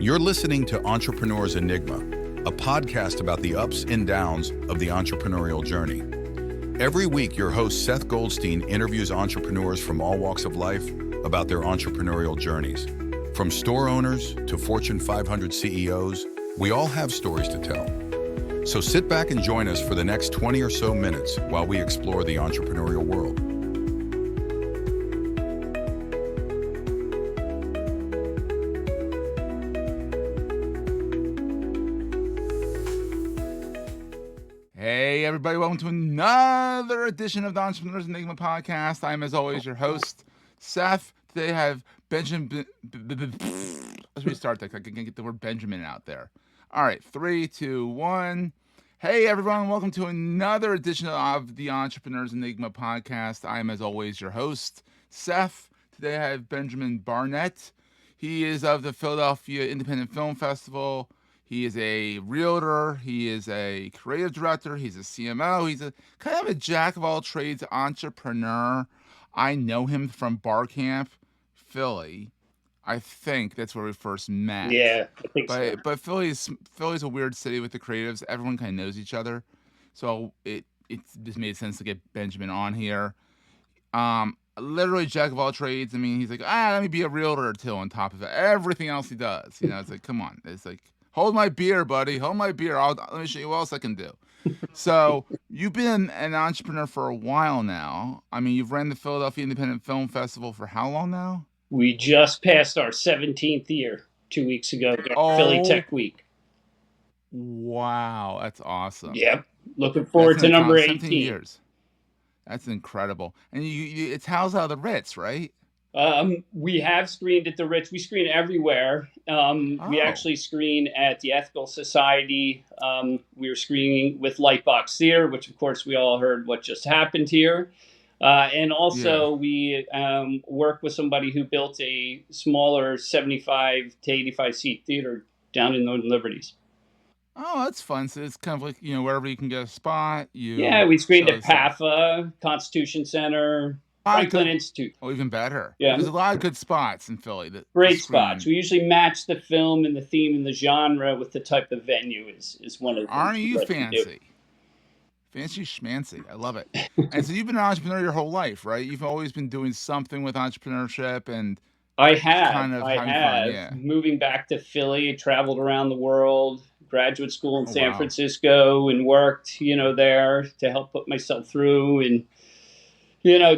You're listening to Entrepreneur's Enigma, a podcast about the ups and downs of the entrepreneurial journey. Every week, your host Seth Goldstein interviews entrepreneurs from all walks of life about their entrepreneurial journeys. From store owners to Fortune 500 CEOs, we all have stories to tell. So sit back and join us for the next 20 or so minutes while we explore the entrepreneurial world. Hey everybody, welcome to another edition of the Entrepreneur's Enigma podcast. I'm, as always, your host, Seth. Today I have Benjamin. Let's restart that. I can get the word Benjamin out there. All right, 3, 2, 1. Hey everyone, welcome to another edition of the Entrepreneur's Enigma podcast. I'm, as always, your host, Seth. Today I have Benjamin Barnett. He is of the Philadelphia Independent Film Festival. He is a realtor, he is a creative director, he's a CMO, he's a kind of a jack of all trades entrepreneur. I know him from Bar Camp, Philly. I think that's where we first met. Yeah, I think so. But Philly's a weird city with the creatives. Everyone kind of knows each other. So it just made sense to get Benjamin on here. Literally jack of all trades. I mean, he's like, let me be a realtor too on top of everything else he does. You know, it's like, come on. It's like, hold my beer, buddy. Hold my beer. Let me show you what else I can do. So you've been an entrepreneur for a while now. I mean, you've ran the Philadelphia Independent Film Festival for how long now? We just passed our 17th year 2 weeks ago, Philly Tech Week. Wow, that's awesome. Yep. Looking forward to number 18. 17 years. That's incredible. And it's housed out of the Ritz, right? We have screened at the Ritz. We screen everywhere. We actually screen at the Ethical Society. We were screening with Lightbox Theater, which of course we all heard what just happened here. And also we work with somebody who built a smaller 75 to 85 seat theater down in Northern Liberties. Oh, that's fun. So it's kind of like, wherever you can get a spot. We screened at PAFA, Constitution Center, Franklin Institute. Oh, even better. Yeah. There's a lot of good spots in Philly. Great spots. We usually match the film and the theme and the genre with the type of venue is one of the things. Aren't you fancy? Fancy schmancy. I love it. And so you've been an entrepreneur your whole life, right? You've always been doing something with entrepreneurship and I have. Moving back to Philly, traveled around the world, graduate school in San Francisco and worked, there to help put myself through and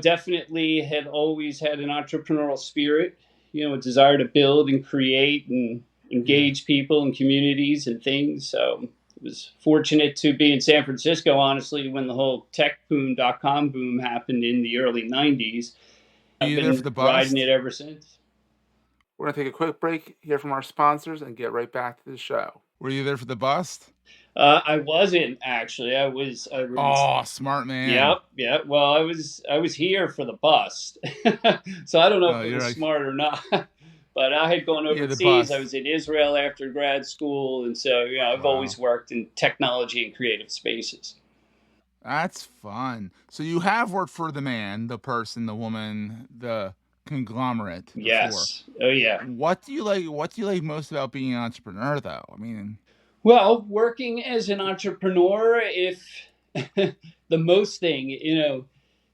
definitely had always had an entrepreneurial spirit, a desire to build and create and engage people and communities and things. So I was fortunate to be in San Francisco, honestly, when the whole techboom.com boom happened in the early 90s. I've been there for the bust? Riding it ever since. We're going to take a quick break, hear from our sponsors, and get right back to the show. Were you there for the bust? I wasn't actually. I was. Oh, smart man. Yep. Well, I was here for the bust, so I don't know if it was smart or not. But I had gone overseas. I was in Israel after grad school, and so I've always worked in technology and creative spaces. That's fun. So you have worked for the man, the person, the woman, the conglomerate. Before. Yes. Oh yeah. What do you like? What do you like most about being an entrepreneur, though? I mean. Well, working as an entrepreneur, if the most thing,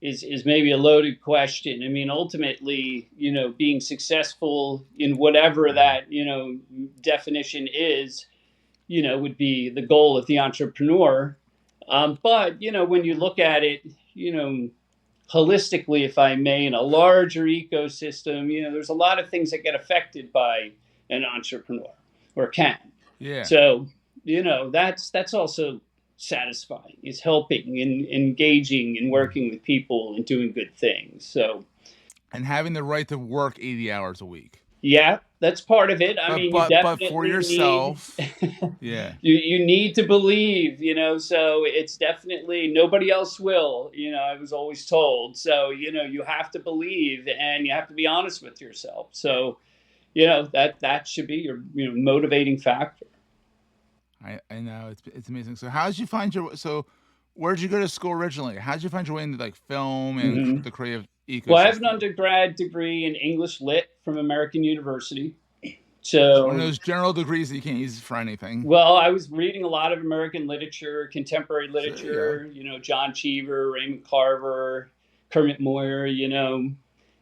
is maybe a loaded question. I mean, ultimately, being successful in whatever that, definition is, would be the goal of the entrepreneur. But, when you look at it, holistically, if I may, in a larger ecosystem, there's a lot of things that get affected by an entrepreneur or can. Yeah. So, that's also satisfying, is helping and engaging and working with people and doing good things. So, and having the right to work 80 hours a week. Yeah, that's part of it. But for yourself, you need to believe, so it's definitely nobody else will, I was always told. So, you have to believe and you have to be honest with yourself. So, that should be your motivating factor. I know it's amazing. So how did you find where did you go to school originally? How did you find your way into film and the creative ecosystem? Well, I have an undergrad degree in English Lit from American University. One of So, those general degrees that you can't use for anything. well, I was reading a lot of American literature, contemporary So there you go. literature, John Cheever, Raymond Carver, Kermit Moyer,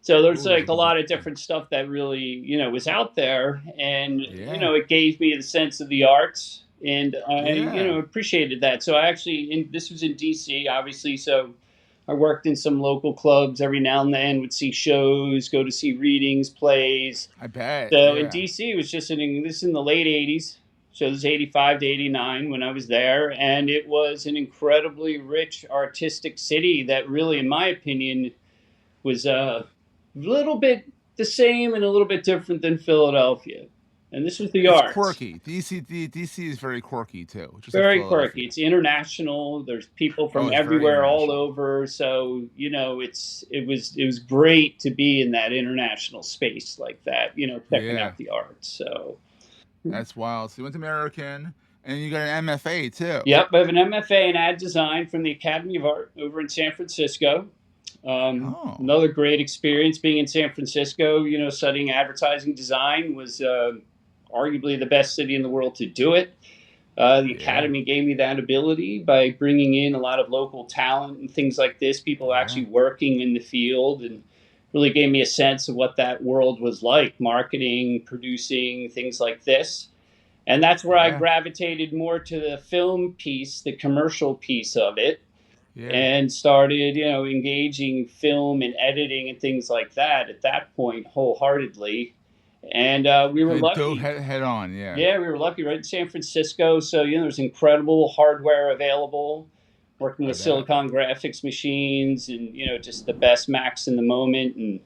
So there's Ooh, those like are a good lot of books. different stuff that really, was out there. And, Yeah. it gave me the sense of the arts. And I, Yeah. appreciated that. So I actually, this was in DC, obviously. So I worked in some local clubs every now and then, would see shows, go to see readings, plays. I bet. So in Yeah. DC, it was just this in the late 80s. So this was 85 to 89 when I was there. And it was an incredibly rich artistic city that really, in my opinion, was a little bit the same and a little bit different than Philadelphia. And this was the It's arts. quirky. DC is very quirky too, just like Very quirky. Philadelphia. It's international. There's people Oh, from it's very everywhere all international. over. So, it was great to be in that international space like that, checking Yeah. out the art. So That's wild. So you went to American, and you got an MFA too. yep, I have an MFA in ad design from the Academy of Art over in San Francisco. Oh. Another great experience being in San Francisco. Studying advertising design was arguably the best city in the world to do it. The Yeah. Academy gave me that ability by bringing in a lot of local talent and things like this, people Yeah. actually working in the field, and really gave me a sense of what that world was like, marketing, producing, things like this. And that's where I Yeah. gravitated more to the film piece, the commercial piece of it, Yeah. and started, engaging film and editing and things like that at that point wholeheartedly. And we were Dove lucky. head on. Yeah. Yeah, we were lucky right in San Francisco. So, there's incredible hardware available, working I with bet. Silicon graphics machines and, just the best Macs in the moment. And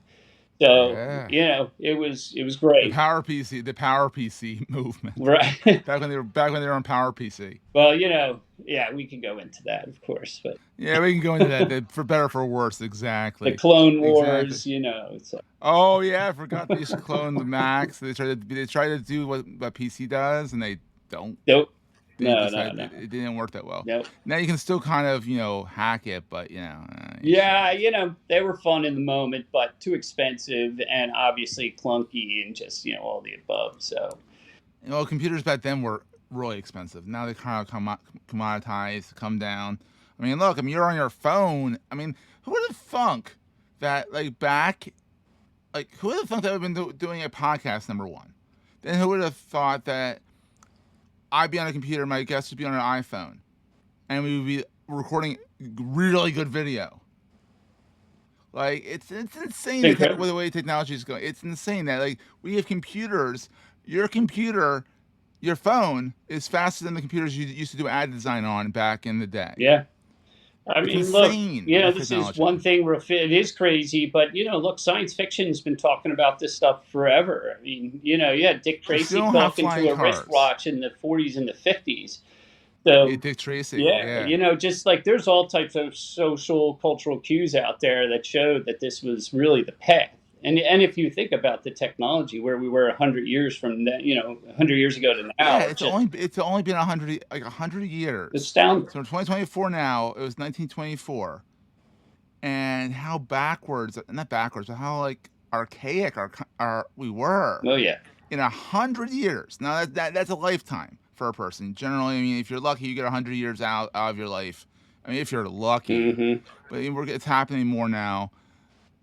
so, Yeah. it was The great. Power PC movement. Right. back when they were on Power PC. Well, yeah, we can go into that, of course, but Yeah, we can go into that. For better or for worse, the exactly. Clone Exactly. Wars, it's like, Oh yeah, I forgot they used to clone the Macs. They try to do what PC does, and they don't. nope. They No, no, decide no. it didn't work that well. Nope. Now you can still kind of hack it, but you Yeah, shouldn't. they were fun in the moment, but too expensive and obviously clunky and just, all the above. So, Computers back then were really expensive. Now they kind of commoditized, come down. I mean, look, you're on your phone. Who would have thunk that who would have thunk that we've been doing a podcast, number one? Then who would have thought that I'd be on a computer, my guest would be on an iPhone, and we would be recording really good video? Like, it's insane the way technology is going. It's insane that we have computers. Your computer, your phone is faster than the computers you used to do ad design on back in the day. yeah. It's Look, insane. this is one thing where it is crazy, but, look, science fiction's been talking about this stuff forever. You had Dick Tracy talking to a wristwatch in the 40s and the 50s. So, Dick Tracy. yeah, just like there's all types of social, cultural cues out there that showed that this was really the path. And if you think about the technology, where we were 100 years from that, 100 years ago to now, yeah, it's only been 100 years. Astounding. So in 2024 now, it was 1924, and how not backwards, but how archaic we were. Oh yeah. In 100 years. Now that's a lifetime for a person. Generally, if you're lucky, you get 100 years out of your life. If you're lucky, but it's happening more now.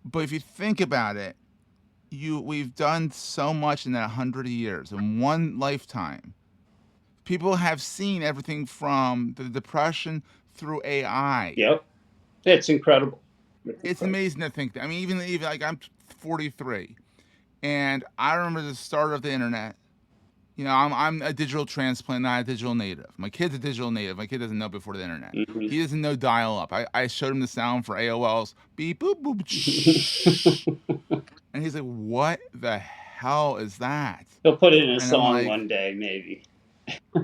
But if you think about it, we've done so much in that 100 years, in one lifetime. People have seen everything from the Depression through AI. Yep, it's incredible. It's amazing to think that. Even I'm 43, and I remember the start of the internet. I'm a digital transplant, not a digital native. My kid's a digital native. My kid doesn't know before the internet. He doesn't know dial-up. I showed him the sound for AOL's beep, boop, boop, and he's like, what the hell is that? He'll put it in a song one day, maybe.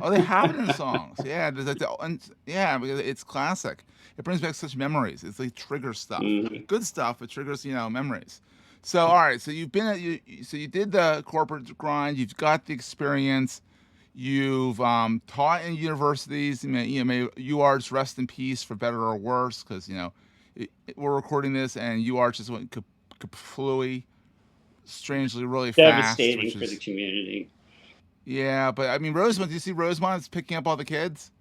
Oh, they have it in songs. Yeah, because it's classic. It brings back such memories. It's like trigger stuff. Good stuff, but triggers, memories. So, all right. So you did the corporate grind. You've got the experience. You've taught in universities. May UArts rest in peace for better or worse, because we're recording this and UArts just went kapflooey, strangely really devastating fast. for the community. Yeah, but I mean, Rosemont. Do you see Rosemont's picking up all the kids?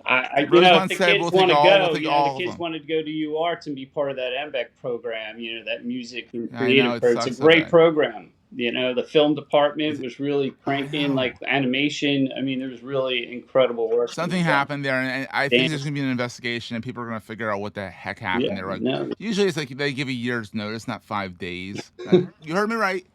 If Rosemont the said, kids want to we'll go, take the all of kids them. wanted to go to UArts and be part of that MBEC program, that music and I know, creative it program. It's a sucks so great bad. program. The film department was really I cranking, know. like animation. I mean, there was really incredible work. Something happened there, and I think there's Dance. going to be an investigation, and people are going to figure out what the heck happened Yeah, there. Like, no, usually it's like they give a year's notice, not 5 days. You heard me right.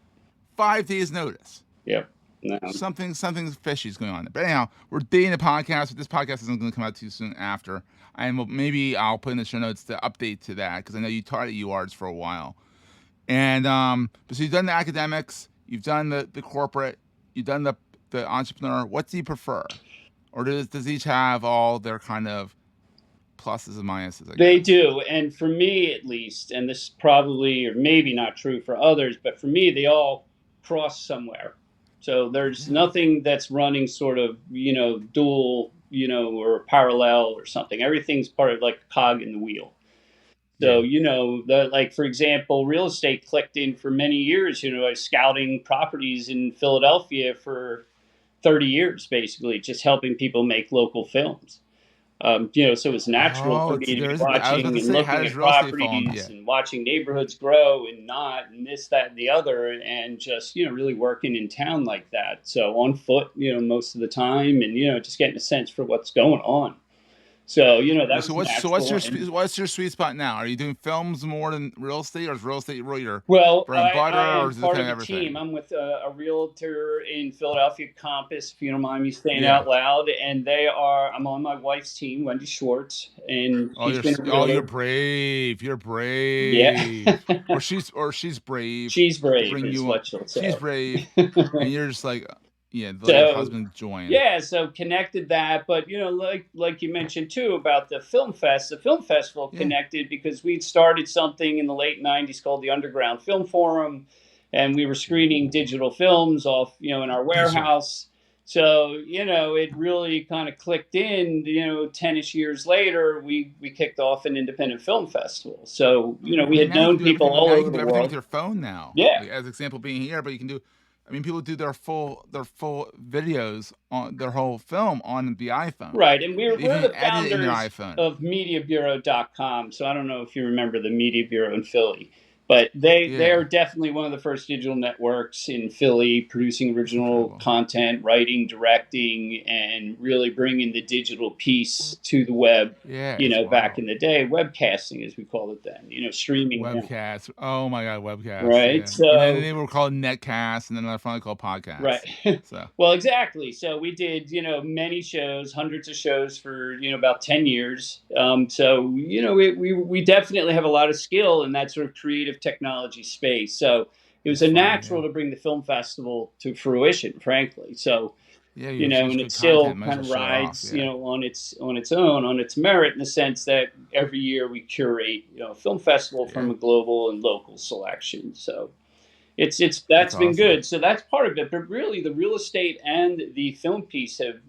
5 days notice. yep, no. Something fishy is going on. But anyhow, we're dating the podcast, but this podcast isn't going to come out too soon after. And maybe I'll put in the show notes the update to that, because I know you taught at UArts for a while. And so you've done the academics, you've done the corporate, you've done the entrepreneur. What do you prefer? Or does each have all their kind of pluses and minuses? They do. And for me, at least, and this probably or maybe not true for others, but for me, they all cross somewhere. So there's nothing that's running sort of, dual, or parallel or something. Everything's part of like a cog in the wheel. So, like, for example, real estate clicked in for many years. I was scouting properties in Philadelphia for 30 years, basically, just helping people make local films. So it was natural for me to be watching and looking at properties and watching neighborhoods grow and not, and this, that, and the other, and just, really working in town like that. So on foot, most of the time, and, just getting a sense for what's going on. So, that's what's your sweet spot now? Are you doing films more than real estate, or is real estate really your bread and butter, I or is it part of the team? I'm with a realtor in Philadelphia, Compass, if you don't mind me saying out loud, and I'm on my wife's team, Wendy Schwartz, and you're brave. You're brave. Yeah. or she's brave. She's brave. Bring you what she'll say. She's brave, and you're just like. Yeah, your husband joined. Yeah, so connected that, but like you mentioned too about the film festival connected because we'd started something in the late '90s called the Underground Film Forum, and we were screening digital films off in our warehouse. So it really kind of clicked in. 10ish years later, we kicked off an independent film festival. So we had known people all over the world. With your phone now. Yeah, like, as example being here, but you can do. I mean, people do their full videos on their whole film on the iPhone. Right, and we're the founders of MediaBureau.com. So I don't know if you remember the Media Bureau in Philly, but they're definitely one of the first digital networks in Philly, producing original content, writing, directing, and really bringing the digital piece to the web. Yeah, back in the day, webcasting as we called it then. Streaming. Webcast. Oh my God, webcast. Right. Yeah. So and then they were called netcast, and then they're finally called podcast. Right. So well, exactly. So we did many shows, hundreds of shows for about 10 years. So we definitely have a lot of skill in that sort of creative technology space. So it was natural to bring the film festival to fruition, frankly. So and it still kind of rides on its own, on its merit, in the sense that every year we curate a film festival from a global and local selection. So that's been awesome. Good. So that's part of it. But really, the real estate and the film piece are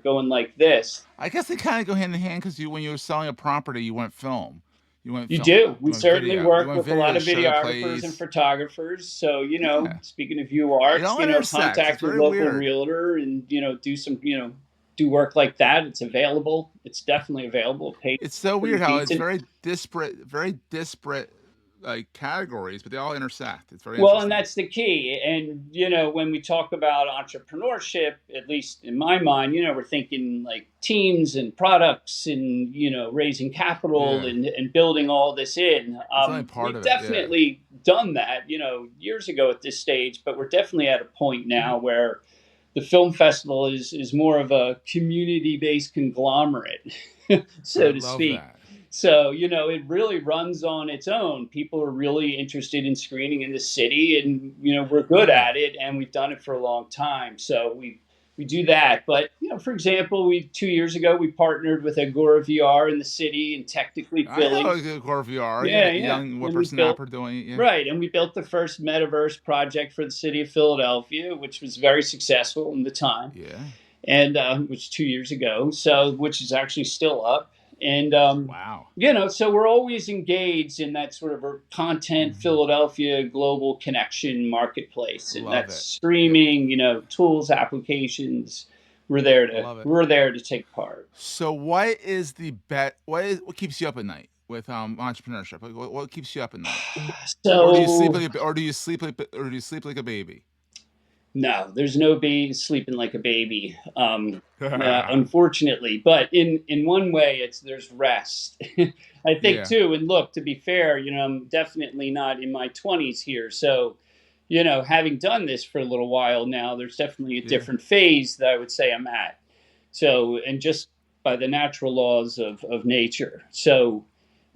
going like this. I guess they kind of go hand in hand because when you were selling a property, you went film. You do. We certainly work with a lot of videographers and photographers. So, speaking of UArts, contact your local realtor and, do work like that. It's available. It's definitely available. It's so weird how it's very disparate like categories, but they all intersect. It's very interesting. And that's the key. And when we talk about entrepreneurship, at least in my mind, we're thinking like teams and products and raising capital and building all this in. We've definitely done that years ago at this stage, but we're definitely at a point now where the film festival is more of a community-based conglomerate, so to speak. That. So, it really runs on its own. People are really interested in screening in the city, and, we're good at it, and we've done it for a long time. So we do that. But, for example, 2 years ago, we partnered with Agora VR in the city and technically filling. I know Agora VR. Young whippersnapper doing it. Yeah. Right. And we built the first metaverse project for the city of Philadelphia, which was very successful in the time. Yeah. And which 2 years ago, which is actually still up. And Wow. so we're always engaged in that sort of a content Philadelphia global connection marketplace, and Love that's it. streaming, tools, applications. We're Love it. there to take part. So what is the bet? What keeps you up at night with entrepreneurship? Like, what keeps you up at night? So Or do you sleep like a baby? no, there's no baby sleeping like a baby, unfortunately. But in one way, there's rest. I think Yeah. too. And look, to be fair, I'm definitely not in my 20s here, so having done this for a little while now, there's definitely a different phase that I would say I'm at. So, and just by the natural laws of nature. So,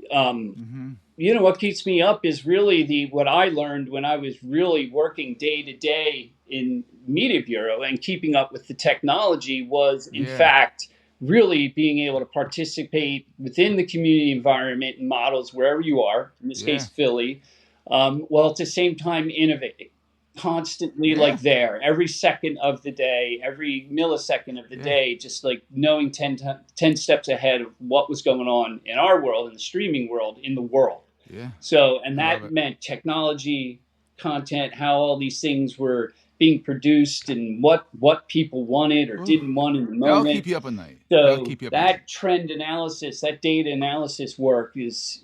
what keeps me up is really what I learned when I was really working day to day in media bureau and keeping up with the technology was, in fact, really being able to participate within the community environment and models wherever you are, in this case, Philly, while at the same time innovating constantly, like there, every second of the day, every millisecond of the day, just like knowing 10 steps ahead of what was going on in our world, in the streaming world, in the world. Yeah. So, and that meant technology, content, how all these things were being produced and what people wanted or didn't want in the moment. That'll keep you up at night. So that trend analysis, that data analysis work is,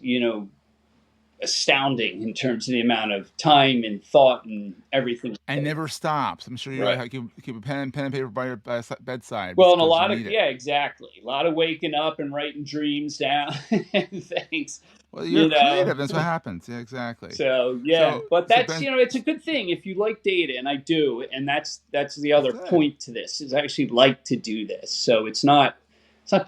astounding in terms of the amount of time and thought and everything. And never stops. I'm sure you keep a pen and paper by your bedside. Well, and a lot of exactly. A lot of waking up and writing dreams down and things. Well, you're creative. That's what happens. Yeah, exactly. So but that's it's a good thing if you like data, and I do, and that's the other point to this is I actually like to do this. So it's not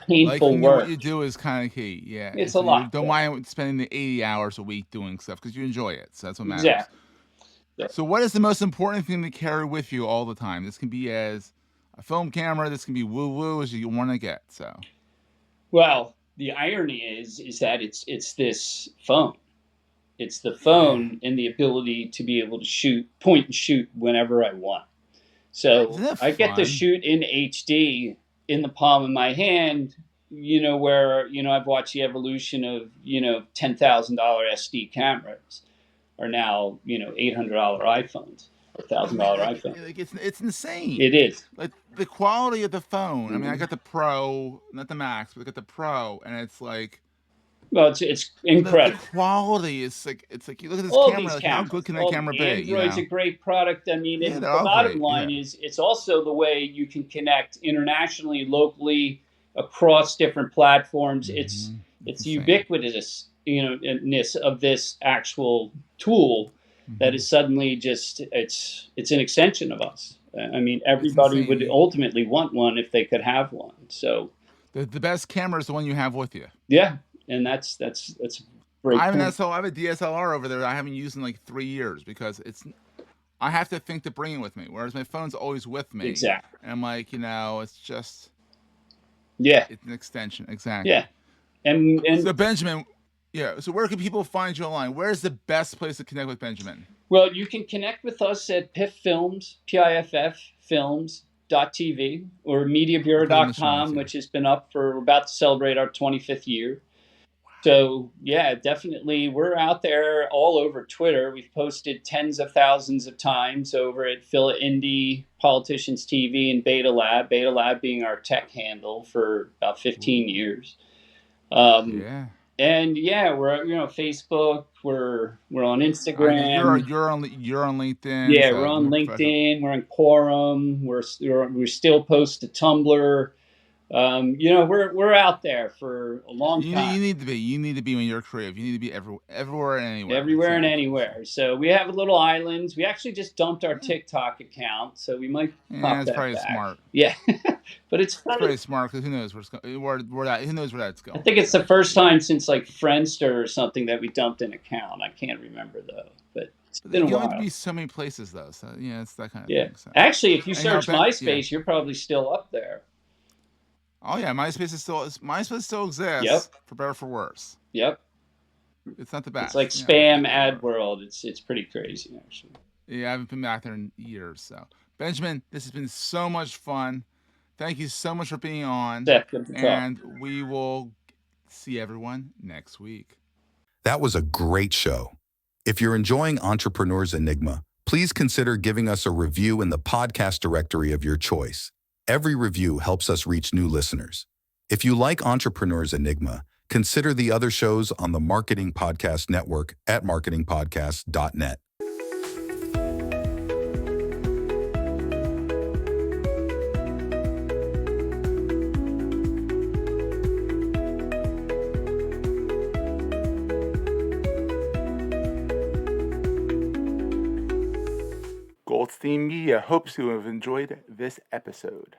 painful work. What you do is kind of key. Yeah, it's a lot. You don't mind spending the 80 hours a week doing stuff because you enjoy it. So that's what matters. Exactly. So what is the most important thing to carry with you all the time? This can be as a film camera. This can be woo-woo as you want to get. So, well, the irony is that it's this phone. It's the phone and the ability to be able to point and shoot whenever I want. So I get to shoot in HD in the palm of my hand, where, I've watched the evolution of, $10,000 SD cameras are now, $800 iPhones, or $1,000 iPhones. Like it's insane. It is. Like the quality of the phone. I mean, I got the Pro, not the Max, but I got the Pro, and it's like, well, it's incredible. The quality is like, it's like you look at this camera, like, how good can that camera be? Android's a great product. I mean, the bottom line is it's also the way you can connect internationally, locally, across different platforms. It's ubiquitous, ness of this actual tool that is suddenly just it's an extension of us. I mean, everybody would ultimately want one if they could have one. So the best camera is the one you have with you. Yeah. And that's great. I have a DSLR over there that I haven't used in like 3 years because I have to think to bring it with me, whereas my phone's always with me. Exactly. And I'm like, it's just it's an extension. Exactly. Yeah. And so Benjamin, so where can people find you online? Where's the best place to connect with Benjamin? Well, you can connect with us at PIFF Films, PIFF Films.tv, or MediaBureau.com, which has been up for, we're about to celebrate our 25th year. So, definitely, we're out there all over Twitter. We've posted tens of thousands of times over at Phila Indie, Politicians TV, and Beta Lab. Beta Lab being our tech handle for about 15 years. And we're Facebook. We're on Instagram. You're on LinkedIn. Yeah, so we're on LinkedIn. We're in Quorum. We still post to Tumblr. We're out there for a long time. You need to be when you're creative. You need to be everywhere and anywhere. Everywhere and anywhere. So we have little islands. We actually just dumped our TikTok account, so we might pop that probably back. Smart. Yeah, but it's pretty smart because who knows who knows where that's going. I think it's the first time since like Friendster or something that we dumped an account. I can't remember though, but it's been a while. You have to be so many places though, so it's that kind of thing. So. Actually, if you search MySpace, you're probably still up there. Oh yeah, MySpace still exists. Yep. For better or for worse. Yep. It's not the best. It's like spam ad world. It's pretty crazy actually. Yeah, I haven't been back there in years. So Benjamin, this has been so much fun. Thank you so much for being on. And we will See everyone next week. That was a great show. If you're enjoying Entrepreneur's Enigma, please consider giving us a review in the podcast directory of your choice. Every review helps us reach new listeners. If you like Entrepreneur's Enigma, consider the other shows on the Marketing Podcast Network at marketingpodcast.net. Goldstein Media hopes you have enjoyed this episode.